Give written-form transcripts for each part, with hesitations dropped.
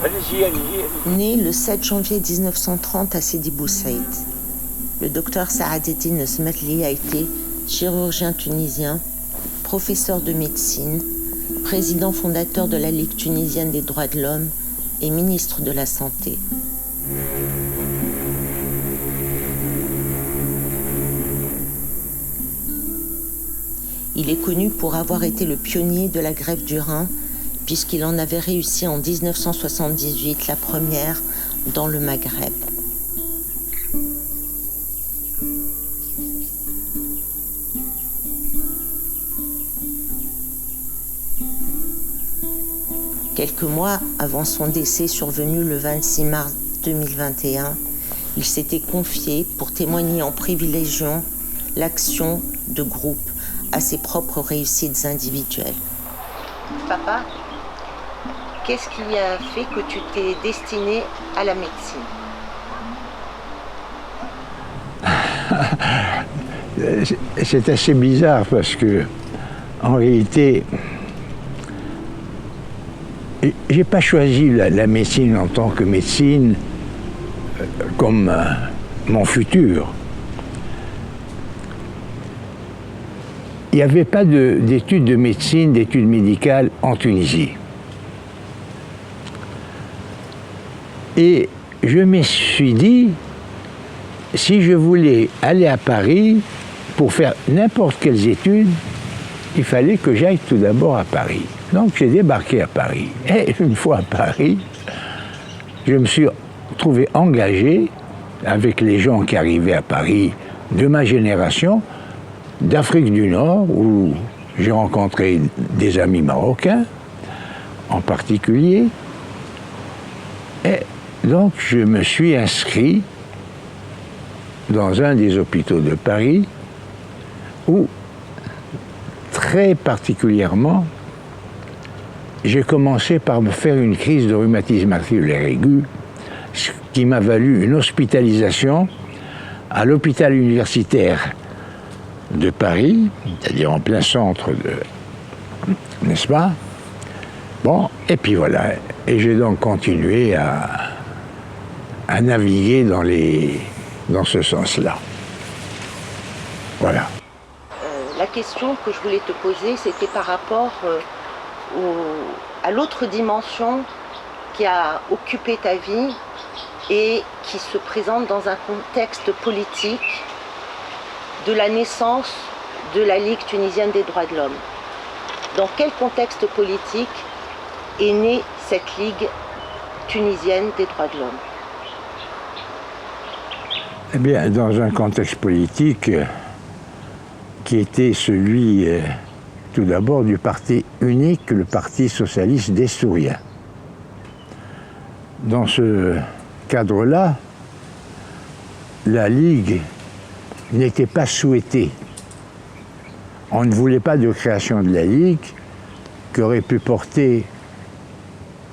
Allez-y, allez-y. Né le 7 janvier 1930 à Sidi Bou Saïd, le docteur Saadettin Smetli a été chirurgien tunisien, professeur de médecine, président fondateur de la Ligue tunisienne des droits de l'homme et ministre de la Santé. Il est connu pour avoir été le pionnier de la greffe du rein, puisqu'il en avait réussi en 1978 la première dans le Maghreb. Quelques mois avant son décès survenu le 26 mars 2021, il s'était confié pour témoigner en privilégiant l'action de groupe à ses propres réussites individuelles. Papa, qu'est-ce qui a fait que tu t'es destiné à la médecine? C'est assez bizarre parce que, en réalité, j'ai pas choisi la médecine en tant que médecine comme mon futur. Il n'y avait pas d'études de médecine, d'études médicales en Tunisie. Et je me suis dit, si je voulais aller à Paris pour faire n'importe quelles études, il fallait que j'aille tout d'abord à Paris. Donc j'ai débarqué à Paris. Et une fois à Paris, je me suis trouvé engagé avec les gens qui arrivaient à Paris de ma génération, d'Afrique du Nord, où j'ai rencontré des amis marocains, en particulier. Et donc je me suis inscrit dans un des hôpitaux de Paris, où très particulièrement, j'ai commencé par me faire une crise de rhumatisme articulaire aigu, ce qui m'a valu une hospitalisation à l'hôpital universitaire de Paris, c'est-à-dire en plein centre n'est-ce pas? Bon, et puis voilà. Et j'ai donc continué à naviguer dans ce sens-là. Voilà. La question que je voulais te poser, c'était par rapport à l'autre dimension qui a occupé ta vie et qui se présente dans un contexte politique de la naissance de la Ligue tunisienne des droits de l'homme. Dans quel contexte politique est née cette Ligue tunisienne des droits de l'homme? Eh bien, dans un contexte politique qui était celui, tout d'abord, du parti unique, le Parti socialiste destourien. Dans ce cadre-là, la Ligue n'était pas souhaitée. On ne voulait pas de création de la Ligue qui aurait pu porter,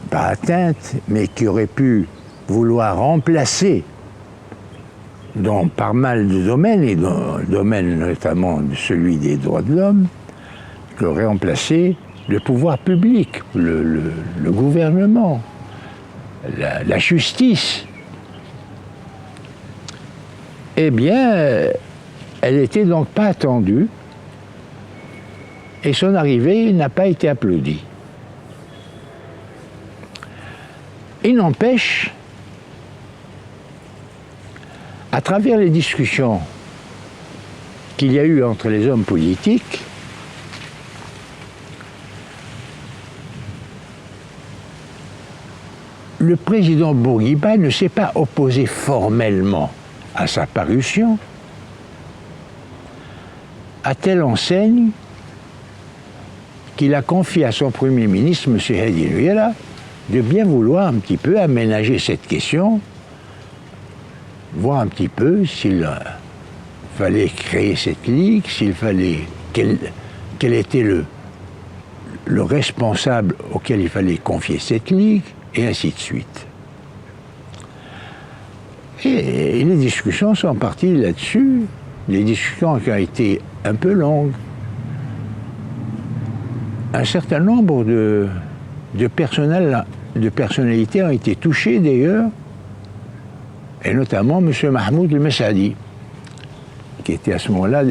pas atteinte, mais qui aurait pu vouloir remplacer dans pas mal de domaines, et dans le domaine notamment de celui des droits de l'homme, qui aurait remplacé le pouvoir public, le gouvernement, la justice. Eh bien, elle n'était donc pas attendue, et son arrivée n'a pas été applaudie. Il n'empêche, à travers les discussions qu'il y a eu entre les hommes politiques, le président Bourguiba ne s'est pas opposé formellement à sa parution, à telle enseigne qu'il a confié à son Premier ministre, M. Hadi Louela, de bien vouloir un petit peu aménager cette question, voir un petit peu s'il fallait créer cette ligue, s'il fallait, quel était le responsable auquel il fallait confier cette ligue, et ainsi de suite. Et les discussions sont parties là-dessus, des discussions qui ont été un peu longues. Un certain nombre de personnalités ont été touchées d'ailleurs, et notamment M. Mahmoud El-Messadi, qui était à ce moment-là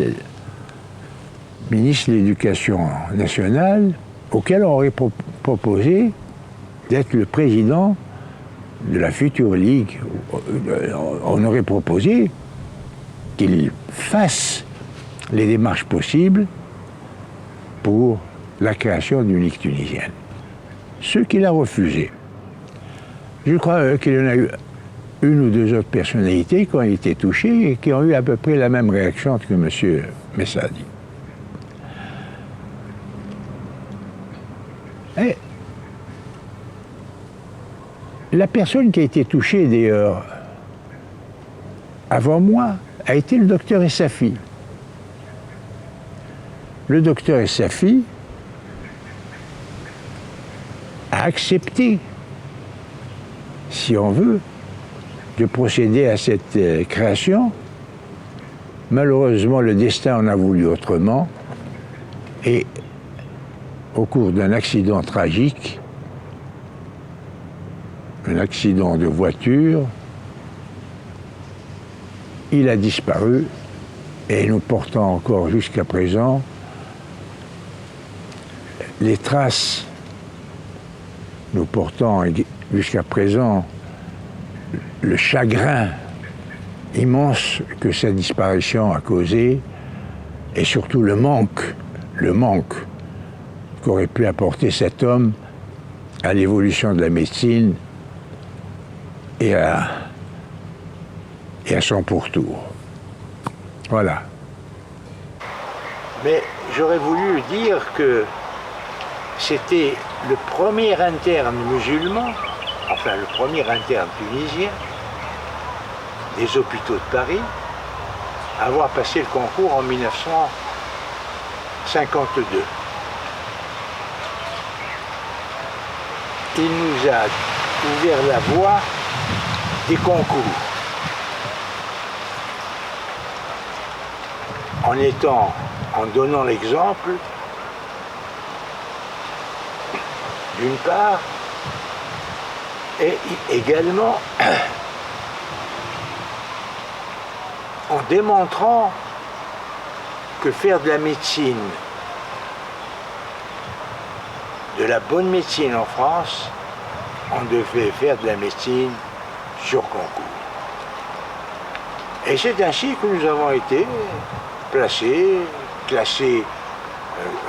ministre de l'Éducation nationale, auquel on aurait proposé d'être le président de la future Ligue. On aurait proposé qu'il fasse les démarches possibles pour la création d'une Ligue tunisienne. Ce qu'il a refusé. Je crois qu'il y en a eu une ou deux autres personnalités qui ont été touchées et qui ont eu à peu près la même réaction que M. Messadi. Et la personne qui a été touchée, d'ailleurs, avant moi, a été le docteur Essafi. Le docteur Essafi a accepté, si on veut, de procéder à cette création. Malheureusement, le destin en a voulu autrement. Et au cours d'un accident tragique, un accident de voiture, il a disparu et nous portons encore jusqu'à présent les traces, nous portons jusqu'à présent le chagrin immense que sa disparition a causé et surtout le manque qu'aurait pu apporter cet homme à l'évolution de la médecine et à son pourtour. Voilà. Mais j'aurais voulu dire que c'était le premier interne musulman, enfin le premier interne tunisien des hôpitaux de Paris, à avoir passé le concours en 1952. Il nous a ouvert la voie des concours. En donnant l'exemple, d'une part, et également en démontrant que faire de la médecine, de la bonne médecine en France, on devait faire de la médecine sur concours. Et c'est ainsi que nous avons été classés,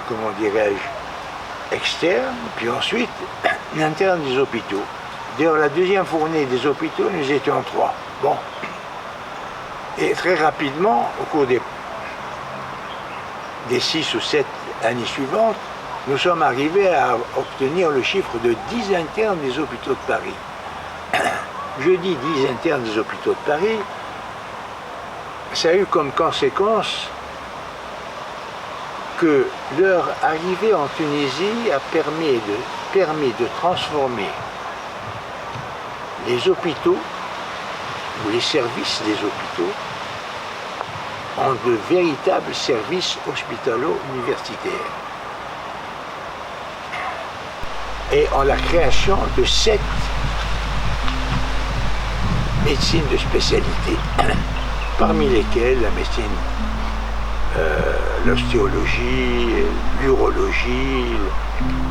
comment dirais-je, externes, puis ensuite internes des hôpitaux. D'ailleurs, la deuxième fournée des hôpitaux, nous étions 3. Bon. Et très rapidement, au cours des 6 ou 7 années suivantes, nous sommes arrivés à obtenir le chiffre de 10 internes des hôpitaux de Paris. Je dis 10 internes des hôpitaux de Paris, ça a eu comme conséquence que leur arrivée en Tunisie a permis de transformer les hôpitaux ou les services des hôpitaux en de véritables services hospitalo-universitaires. Et en la création de 7 médecines de spécialité, parmi lesquelles la médecine, l'ostéologie, l'urologie,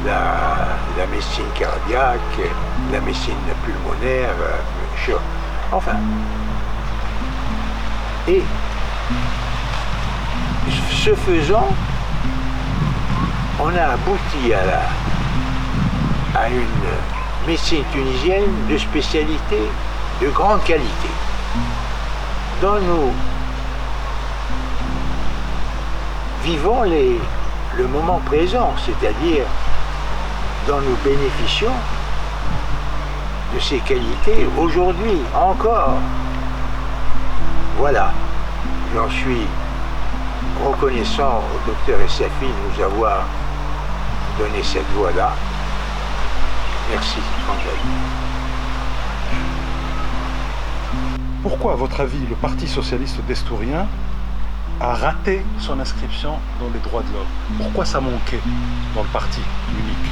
la médecine cardiaque, la médecine pulmonaire, enfin. Et ce faisant, on a abouti à une médecine tunisienne de spécialité de grande qualité, dont nous vivons le moment présent, c'est-à-dire dont nous bénéficions de ces qualités aujourd'hui encore. Voilà, j'en suis reconnaissant au docteur Essafi de nous avoir donné cette voie-là. Merci, Angèle. Pourquoi, à votre avis, le Parti socialiste destourien a raté son inscription dans les droits de l'homme? Pourquoi ça manquait dans le parti unique?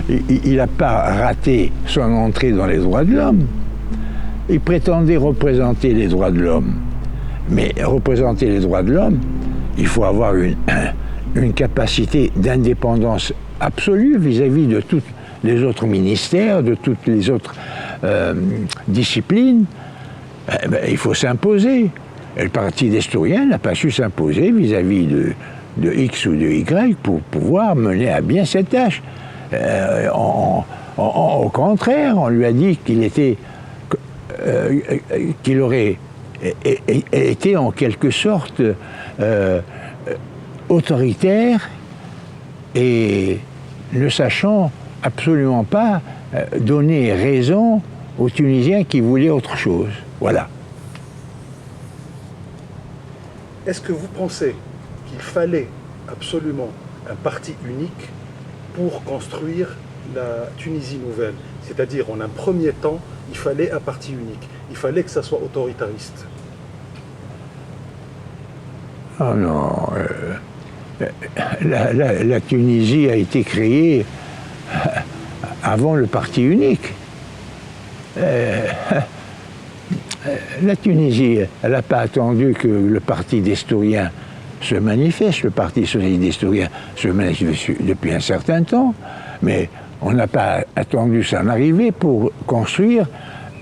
Il n'a pas raté son entrée dans les droits de l'homme. Il prétendait représenter les droits de l'homme. Mais représenter les droits de l'homme, il faut avoir une capacité d'indépendance absolue vis-à-vis de tous les autres ministères, de toutes les autres disciplines. Il faut s'imposer. Et le parti d'Estourien n'a pas su s'imposer vis-à-vis de X ou de Y pour pouvoir mener à bien cette tâche. Au contraire, on lui a dit qu'il aurait été en quelque sorte autoritaire et ne sachant absolument pas donner raison aux Tunisiens qui voulaient autre chose. Voilà. Est-ce que vous pensez qu'il fallait absolument un parti unique pour construire la Tunisie nouvelle? C'est-à-dire, en un premier temps, il fallait un parti unique. Il fallait que ça soit autoritariste. Oh non. La Tunisie a été créée avant le parti unique. La Tunisie, elle n'a pas attendu que le parti d'Estourien se manifeste. Le parti socialiste d'Estourien se manifeste depuis un certain temps, mais on n'a pas attendu son arrivée pour construire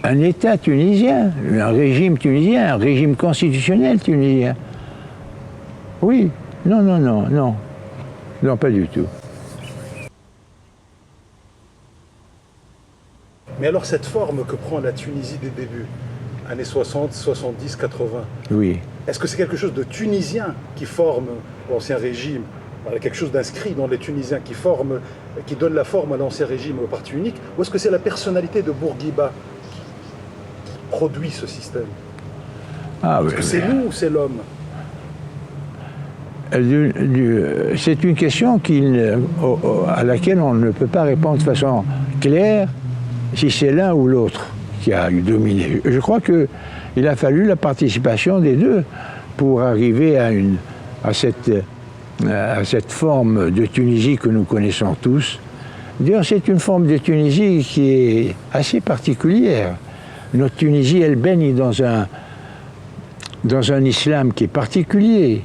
un État tunisien, un régime tunisien, un régime constitutionnel tunisien. Oui, non, pas du tout. Mais alors cette forme que prend la Tunisie des débuts, années 60, 70, 80, oui. Est-ce que c'est quelque chose de tunisien qui forme l'ancien régime, quelque chose d'inscrit dans les Tunisiens qui donne la forme à l'ancien régime, au parti unique, ou est-ce que c'est la personnalité de Bourguiba qui produit ce système? Est-ce que c'est nous ou c'est l'homme? C'est une question à laquelle on ne peut pas répondre de façon claire si c'est l'un ou l'autre qui a dominé. Je crois qu'il a fallu la participation des deux pour arriver à cette forme de Tunisie que nous connaissons tous. D'ailleurs, c'est une forme de Tunisie qui est assez particulière. Notre Tunisie, elle baigne dans un islam qui est particulier,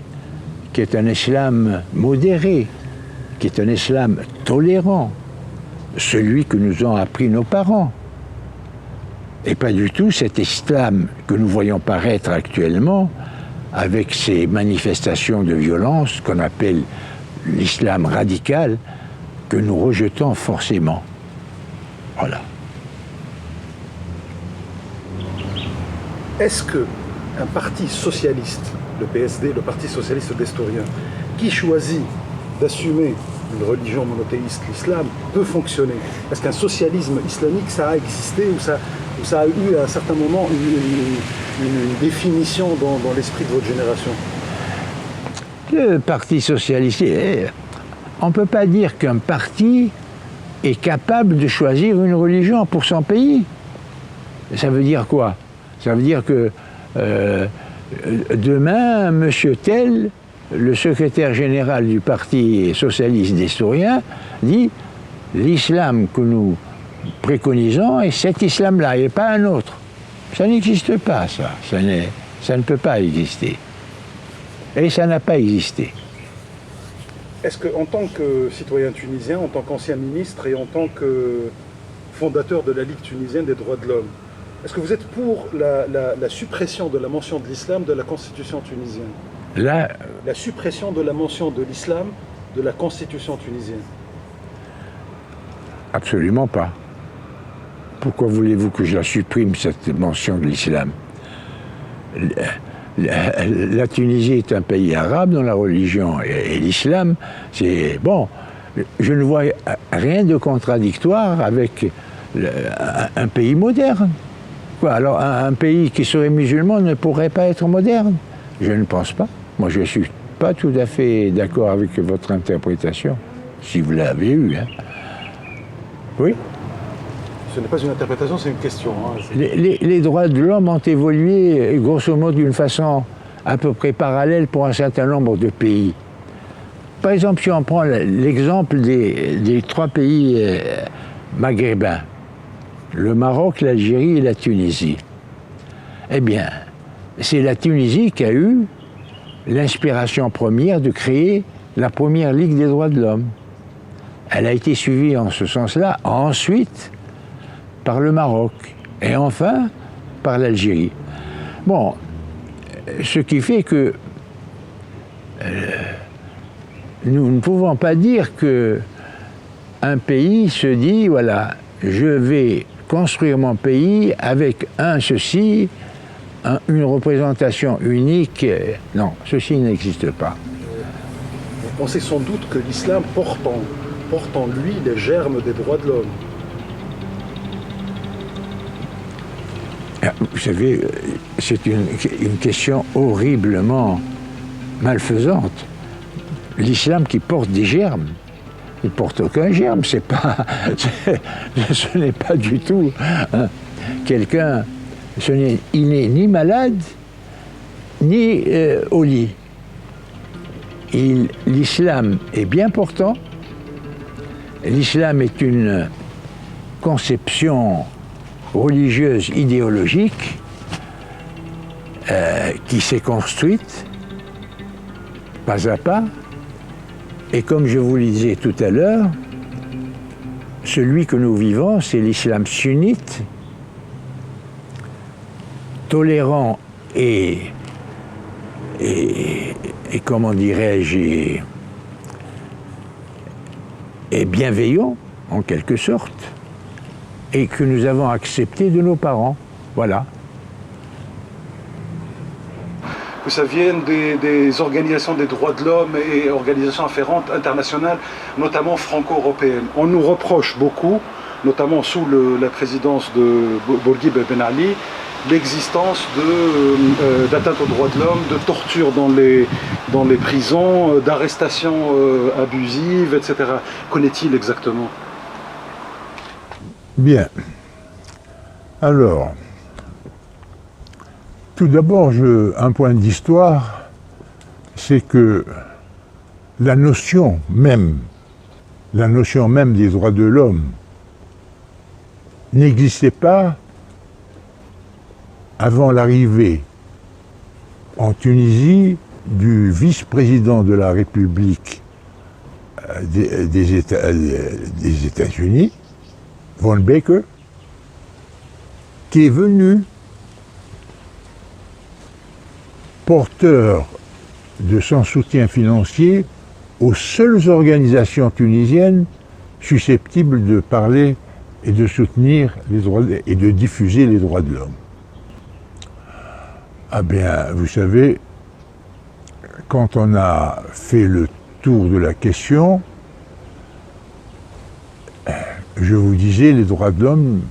qui est un islam modéré, qui est un islam tolérant, celui que nous ont appris nos parents. Et pas du tout cet islam que nous voyons paraître actuellement avec ces manifestations de violence qu'on appelle l'islam radical, que nous rejetons forcément. Voilà. Est-ce qu'un parti socialiste, le PSD, le parti socialiste d'Estourien, qui choisit d'assumer une religion monothéiste, l'islam, peut fonctionner? Est-ce qu'un socialisme islamique, ça a existé ou ça a eu à un certain moment une définition dans l'esprit de votre génération? Le Parti socialiste, on ne peut pas dire qu'un parti est capable de choisir une religion pour son pays. Ça veut dire quoi? Ça veut dire que demain, M. Tel, le secrétaire général du Parti socialiste d'Estourien, dit l'islam que nous préconisons est cet islam-là et pas un autre. Ça n'existe pas, ça. Ça ne peut pas exister. Et ça n'a pas existé. Est-ce qu'en tant que citoyen tunisien, en tant qu'ancien ministre et en tant que fondateur de la Ligue tunisienne des droits de l'homme, est-ce que vous êtes pour la suppression de la mention de l'islam de la Constitution tunisienne? La suppression de la mention de l'islam de la Constitution tunisienne? Absolument pas. Pourquoi voulez-vous que je la supprime, cette mention de l'islam? La Tunisie est un pays arabe dont la religion et l'islam, c'est... Bon, je ne vois rien de contradictoire avec un pays moderne. Quoi, alors, un pays qui serait musulman ne pourrait pas être moderne? Je ne pense pas. Moi, je ne suis pas tout à fait d'accord avec votre interprétation, si vous l'avez eue. Hein. Oui? Ce n'est pas une interprétation, c'est une question. Hein. Les droits de l'homme ont évolué, grosso modo, d'une façon à peu près parallèle pour un certain nombre de pays. par exemple, si on prend l'exemple des 3 pays maghrébins, le Maroc, l'Algérie et la Tunisie, eh bien, c'est la Tunisie qui a eu l'inspiration première de créer la première Ligue des droits de l'homme. Elle a été suivie en ce sens-là, ensuite, par le Maroc, et enfin, par l'Algérie. Bon, ce qui fait que nous ne pouvons pas dire que un pays se dit, voilà, je vais construire mon pays avec ceci, une représentation unique. Non, ceci n'existe pas. Vous pensez sans doute que l'islam porte en lui les germes des droits de l'homme. Vous savez, c'est une question horriblement malfaisante. L'islam qui porte des germes, il ne porte aucun germe, ce n'est pas du tout quelqu'un, il n'est ni malade, ni au lit. L'islam est bien portant, l'islam est une conception religieuse, idéologique, qui s'est construite pas à pas, et comme je vous le disais tout à l'heure, celui que nous vivons, c'est l'islam sunnite, tolérant et comment dirais-je, et bienveillant, en quelque sorte, et que nous avons accepté de nos parents. Voilà. Que ça vienne des organisations des droits de l'homme et organisations afférentes internationales, notamment franco-européennes. On nous reproche beaucoup, notamment sous la présidence de Bourguiba Ben Ali, l'existence d'atteintes aux droits de l'homme, de torture dans les prisons, d'arrestations abusives, etc. Qu'en-est-il exactement? Bien. Alors, tout d'abord, un point d'histoire, c'est que la notion même des droits de l'homme n'existait pas avant l'arrivée en Tunisie du vice-président de la République des États-Unis, Von Baker, qui est venu porteur de son soutien financier aux seules organisations tunisiennes susceptibles de parler et de soutenir les droits et de diffuser les droits de l'homme. Ah bien, vous savez, quand on a fait le tour de la question, je vous disais, les droits de l'homme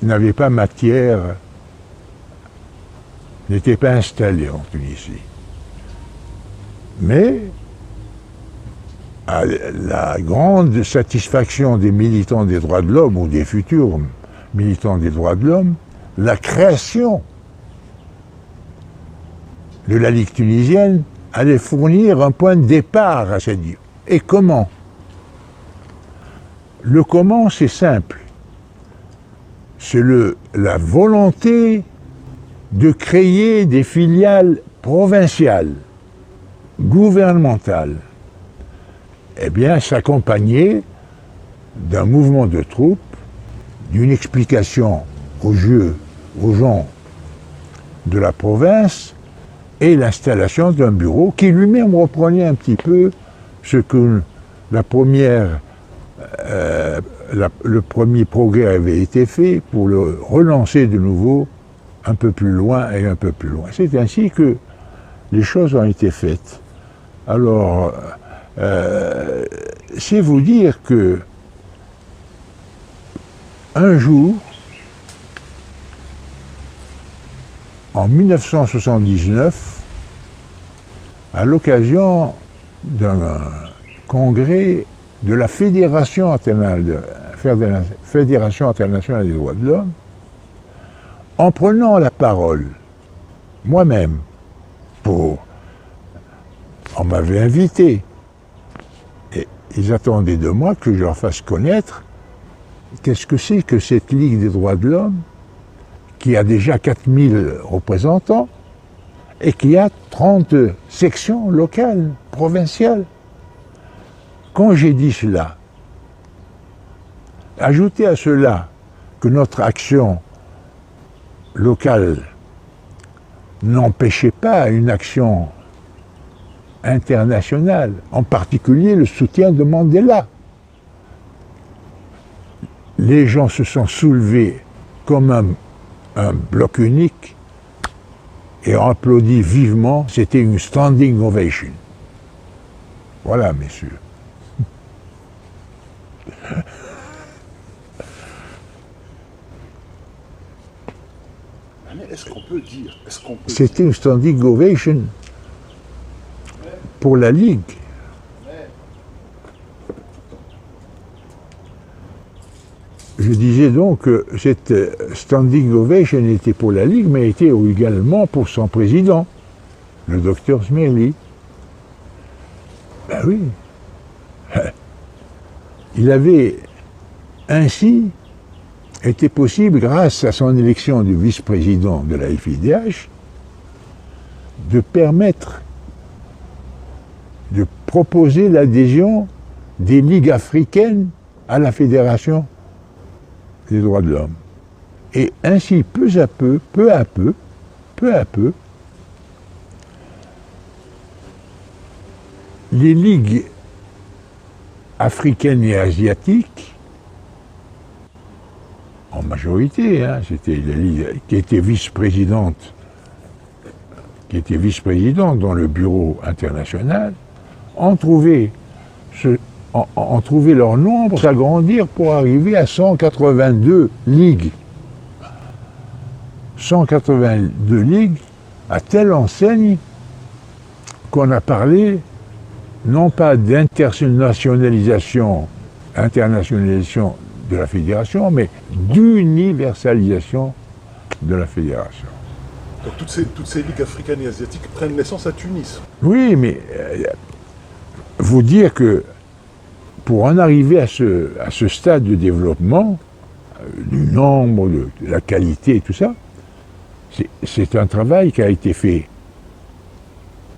n'avaient pas matière, n'étaient pas installés en Tunisie. Mais, à la grande satisfaction des militants des droits de l'homme, ou des futurs militants des droits de l'homme, la création de la Ligue tunisienne allait fournir un point de départ à cette Ligue. Et comment ? Le comment, c'est simple. C'est la volonté de créer des filiales provinciales, gouvernementales. Eh bien, s'accompagner d'un mouvement de troupes, d'une explication aux gens de la province, et l'installation d'un bureau qui lui-même reprenait un petit peu ce que le premier progrès avait été fait pour le relancer de nouveau un peu plus loin et un peu plus loin. C'est ainsi que les choses ont été faites. Alors, c'est vous dire que un jour, en 1979, à l'occasion d'un congrès de la Fédération internationale des droits de l'homme, en prenant la parole, moi-même, on m'avait invité ils attendaient de moi que je leur fasse connaître qu'est-ce que c'est que cette Ligue des droits de l'homme qui a déjà 4000 représentants et qui a 30 sections locales, provinciales. Quand j'ai dit cela, ajoutez à cela que notre action locale n'empêchait pas une action internationale, en particulier le soutien de Mandela. Les gens se sont soulevés comme un bloc unique et ont applaudi vivement. C'était une standing ovation. Voilà, messieurs. Mais est-ce qu'on peut dire, C'était une standing ovation pour la Ligue. Je disais donc que cette standing ovation était pour la Ligue, mais était également pour son président, le docteur Smerli. Ben oui. Il avait ainsi été possible, grâce à son élection de vice-président de la FIDH, de permettre de proposer l'adhésion des ligues africaines à la Fédération des droits de l'homme. Et ainsi, peu à peu, les ligues africaines et asiatiques, en majorité, c'était la Ligue qui était vice-présidente dans le bureau international, ont trouvé leur nombre s'agrandir pour arriver à 182 ligues. 182 ligues, à telle enseigne qu'on a parlé non pas d'internationalisation de la fédération, mais d'universalisation de la fédération. Donc toutes ces ligues africaines et asiatiques prennent naissance à Tunis. Oui, mais vous dire que pour en arriver à ce stade de développement, du nombre, de la qualité et tout ça, c'est un travail qui a été fait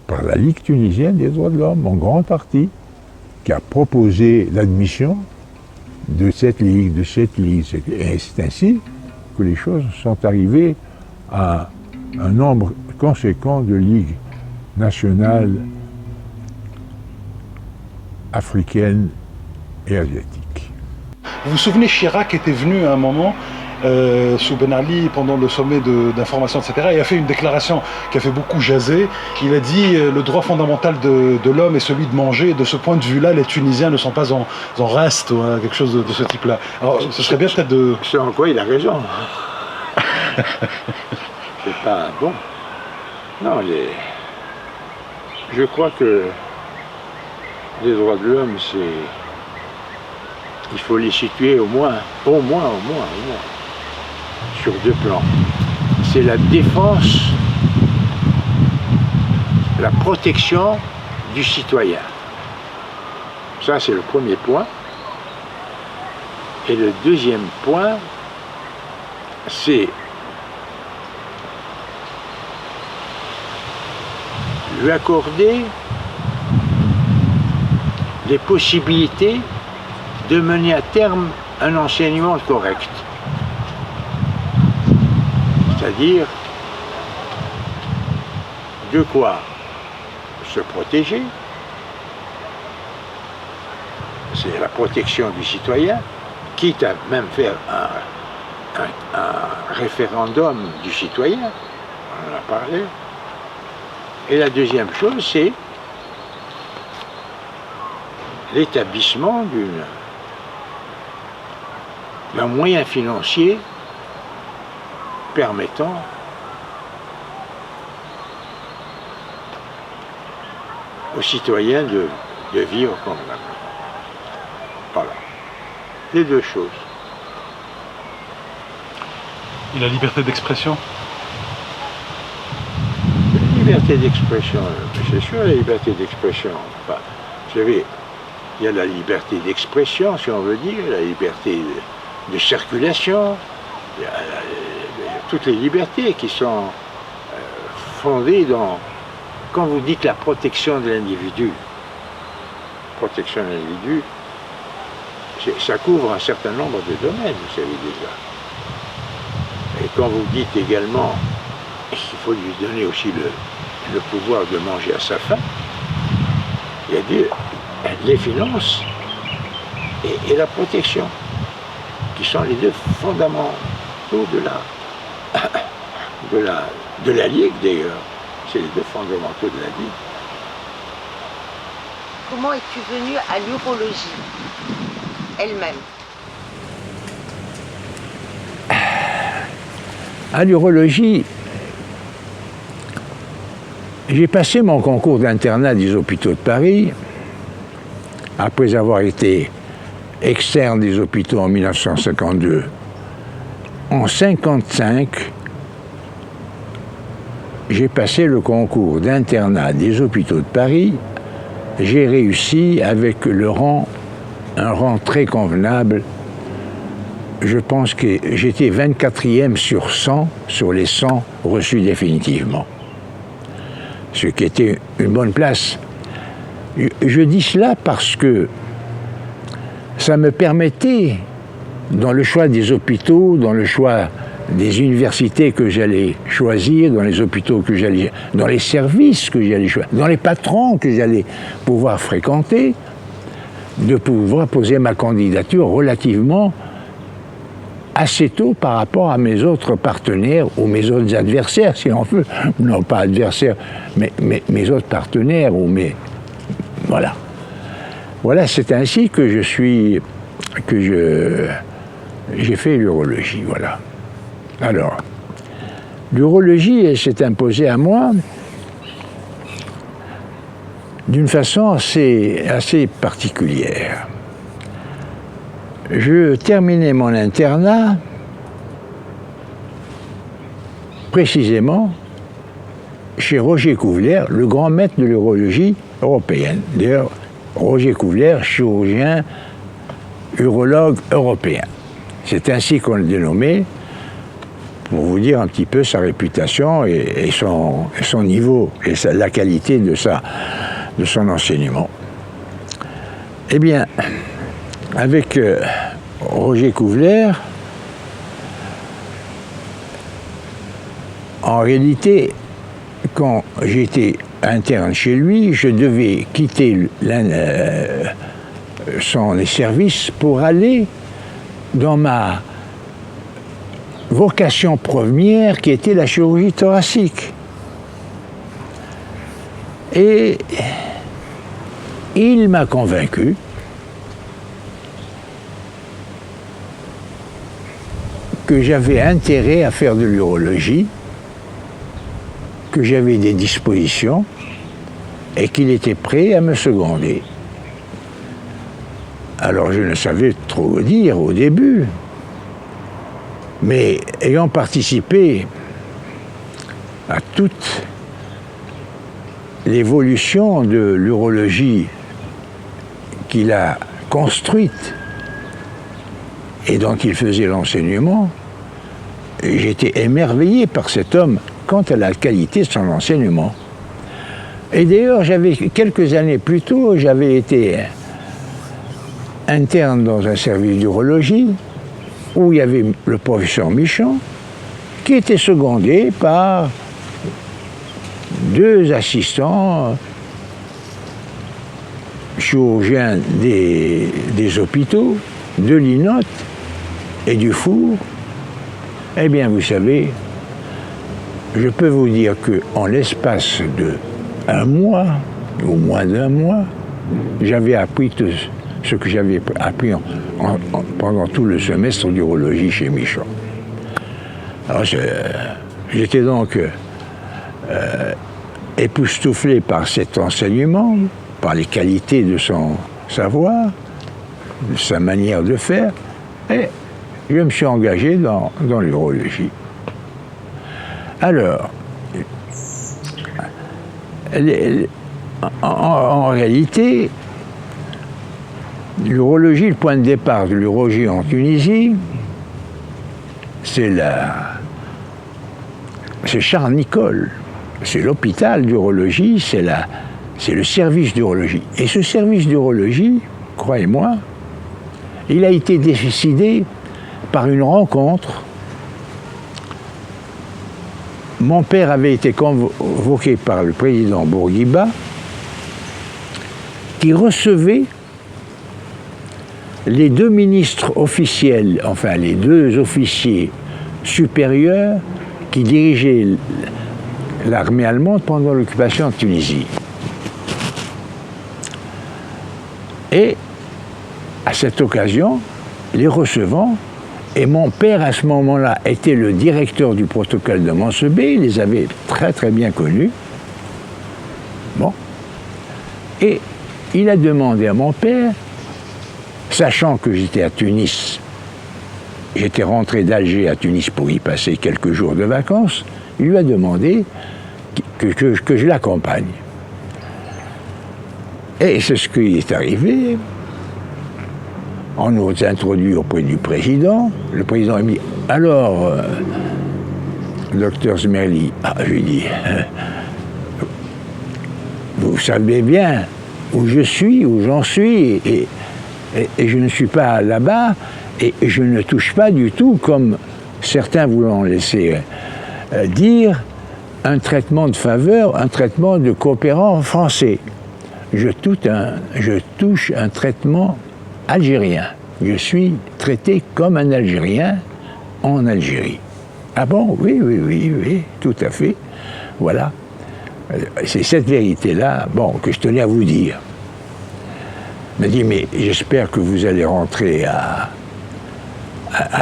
par la Ligue tunisienne des droits de l'homme, en grande partie, qui a proposé l'admission de cette ligue. Et c'est ainsi que les choses sont arrivées à un nombre conséquent de ligues nationales africaines et asiatiques. Vous vous souvenez, Chirac était venu à un moment sous Ben Ali pendant le sommet d'information, etc. et a fait une déclaration qui a fait beaucoup jaser. Il a dit le droit fondamental de l'homme est celui de manger. Et de ce point de vue-là, les Tunisiens ne sont pas en reste, ou quelque chose de ce type-là. Alors, ce serait bien peut-être de... C'est en quoi il a raison. C'est pas bon. Non, je crois que les droits de l'homme, il faut les situer au moins, sur deux plans. C'est la défense, la protection du citoyen. Ça, c'est le premier point. Et le deuxième point, c'est lui accorder les possibilités de mener à terme un enseignement correct. C'est-à-dire de quoi se protéger, c'est la protection du citoyen, quitte à même faire un référendum du citoyen, on en a parlé. Et la deuxième chose, c'est l'établissement d'un moyen financier permettant aux citoyens de vivre convenablement. Voilà. Les deux choses. Et la liberté d'expression? La liberté d'expression, c'est sûr, la liberté d'expression. Enfin, vous savez, il y a la liberté d'expression, si on veut dire, la liberté de circulation, il y a toutes les libertés qui sont fondées dans, quand vous dites la protection de l'individu, ça couvre un certain nombre de domaines, vous savez déjà. Et quand vous dites également qu'il faut lui donner aussi le pouvoir de manger à sa faim, il y a les finances et la protection, qui sont les deux fondamentaux de la Ligue d'ailleurs. C'est les deux fondamentaux de la Ligue. Comment es-tu venu à l'urologie elle-même? À l'urologie, j'ai passé mon concours d'internat des hôpitaux de Paris, après avoir été externe des hôpitaux en 1952. En 1955, j'ai passé le concours d'internat des hôpitaux de Paris. J'ai réussi avec un rang très convenable. Je pense que j'étais 24e sur 100, sur les 100 reçus définitivement. Ce qui était une bonne place. Je dis cela parce que ça me permettait, dans le choix des hôpitaux, dans le choix des universités que j'allais choisir, dans les hôpitaux que j'allais, dans les services que j'allais choisir, dans les patrons que j'allais pouvoir fréquenter, de pouvoir poser ma candidature relativement assez tôt par rapport à mes autres partenaires ou mes autres adversaires, si on veut. Non, pas adversaires, mais mes autres partenaires ou mes... Voilà. Voilà, c'est ainsi que j'ai fait l'urologie, voilà. Alors, l'urologie, elle s'est imposée à moi d'une façon assez particulière. Je terminais mon internat précisément chez Roger Couvler, le grand maître de l'urologie européenne. D'ailleurs, Roger Couvler, chirurgien, urologue européen. C'est ainsi qu'on le dénommait, pour vous dire un petit peu sa réputation et son niveau et la qualité de son enseignement. Eh bien, avec Roger Couvler, en réalité, quand j'étais interne chez lui, je devais quitter son service pour aller dans ma vocation première qui était la chirurgie thoracique. Et il m'a convaincu que j'avais intérêt à faire de l'urologie, que j'avais des dispositions et qu'il était prêt à me seconder. Alors je ne savais trop dire au début, mais ayant participé à toute l'évolution de l'urologie qu'il a construite et dont il faisait l'enseignement, j'étais émerveillé par cet homme quant à la qualité de son enseignement. Et d'ailleurs, quelques années plus tôt, j'avais été interne dans un service d'urologie où il y avait le professeur Michon qui était secondé par 2 assistants chirurgiens des hôpitaux, de l'INOT et du Four. Eh bien, vous savez, je peux vous dire qu'en l'espace de 1 mois, ou moins d'1 mois, j'avais appris tout ce que j'avais appris pendant tout le semestre d'urologie chez Michon. Alors, j'étais donc époustouflé par cet enseignement, par les qualités de son savoir, de sa manière de faire, et je me suis engagé dans l'urologie. Alors, en réalité, L'urologie, le point de départ de l'urologie en Tunisie, c'est Charles Nicolle. C'est l'hôpital d'urologie, c'est le service d'urologie. Et ce service d'urologie, croyez-moi, il a été décidé par une rencontre. Mon père avait été convoqué par le président Bourguiba, qui recevait les deux ministres officiels, enfin les deux officiers supérieurs qui dirigeaient l'armée allemande pendant l'occupation de Tunisie. Et à cette occasion, les recevant, et mon père à ce moment-là était le directeur du protocole de Mansebé, il les avait très très bien connus. Bon. Et il a demandé à mon père, sachant que j'étais à Tunis, j'étais rentré d'Alger à Tunis pour y passer quelques jours de vacances, il lui a demandé que je l'accompagne. Et c'est ce qui est arrivé. On nous a introduits auprès du président. Le président a dit « Alors, docteur Zmerli, je lui dis, vous savez bien où je suis, où j'en suis, et je ne suis pas là-bas, et je ne touche pas du tout, comme certains vous l'ont laissé dire, un traitement de faveur, un traitement de coopérant français. Je touche un traitement algérien. Je suis traité comme un Algérien en Algérie. Ah bon? Oui, tout à fait. Voilà. C'est cette vérité-là, bon, que je tenais à vous dire. Il m'a dit, mais j'espère que vous allez rentrer à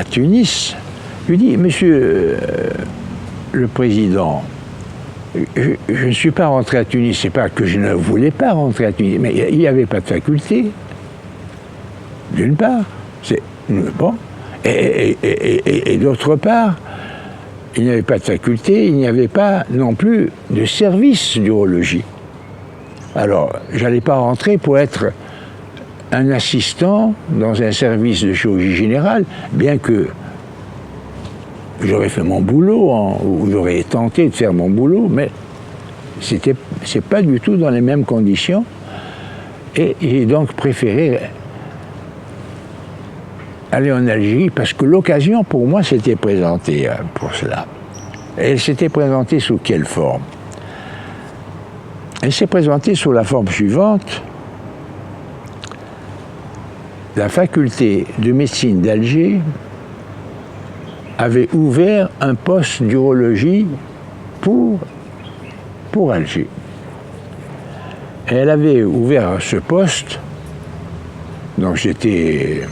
Tunis. Je lui dis, monsieur le président, je ne suis pas rentré à Tunis, c'est pas que je ne voulais pas rentrer à Tunis, mais il n'y avait pas de faculté, d'une part, c'est bon, et d'autre part, il n'y avait pas de faculté, il n'y avait pas non plus de service d'urologie. Alors, j'allais pas rentrer pour être un assistant dans un service de chirurgie générale, bien que j'aurais fait mon boulot, ou j'aurais tenté de faire mon boulot, mais c'est pas du tout dans les mêmes conditions. Et j'ai donc préféré aller en Algérie parce que l'occasion pour moi s'était présentée pour cela. Et elle s'était présentée sous quelle forme? Elle s'est présentée sous la forme suivante. La faculté de médecine d'Alger avait ouvert un poste d'urologie pour Alger. Et elle avait ouvert ce poste, donc c'était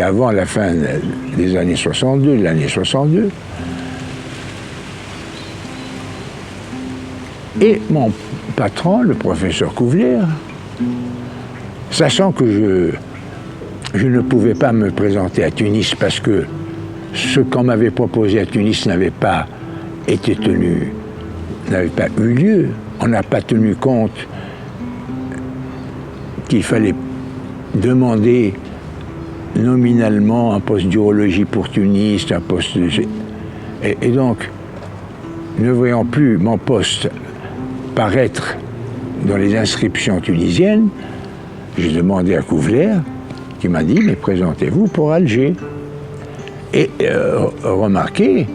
avant la fin des années 62, de l'année 62. Et mon patron, le professeur Couvler, sachant que je ne pouvais pas me présenter à Tunis parce que ce qu'on m'avait proposé à Tunis n'avait pas été tenu, n'avait pas eu lieu. On n'a pas tenu compte qu'il fallait demander nominalement un poste d'urologie pour Tunis, un poste de... Et donc, ne voyant plus mon poste paraître dans les inscriptions tunisiennes, j'ai demandé à Couvler, qui m'a dit, mais présentez-vous pour Alger. Et remarquez,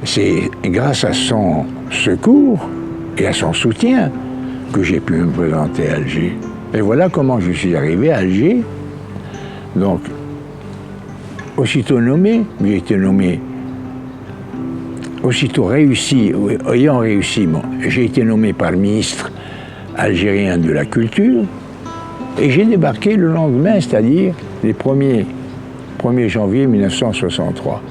c'est grâce à son secours et à son soutien que j'ai pu me présenter à Alger. Et voilà comment je suis arrivé à Alger. Donc, aussitôt nommé, j'ai été nommé, aussitôt réussi, ayant réussi, bon, j'ai été nommé par le ministre algérien de la Culture et j'ai débarqué le lendemain, c'est-à-dire les 1er janvier 1963,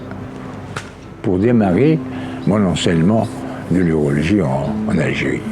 pour démarrer mon enseignement de l'urologie en Algérie.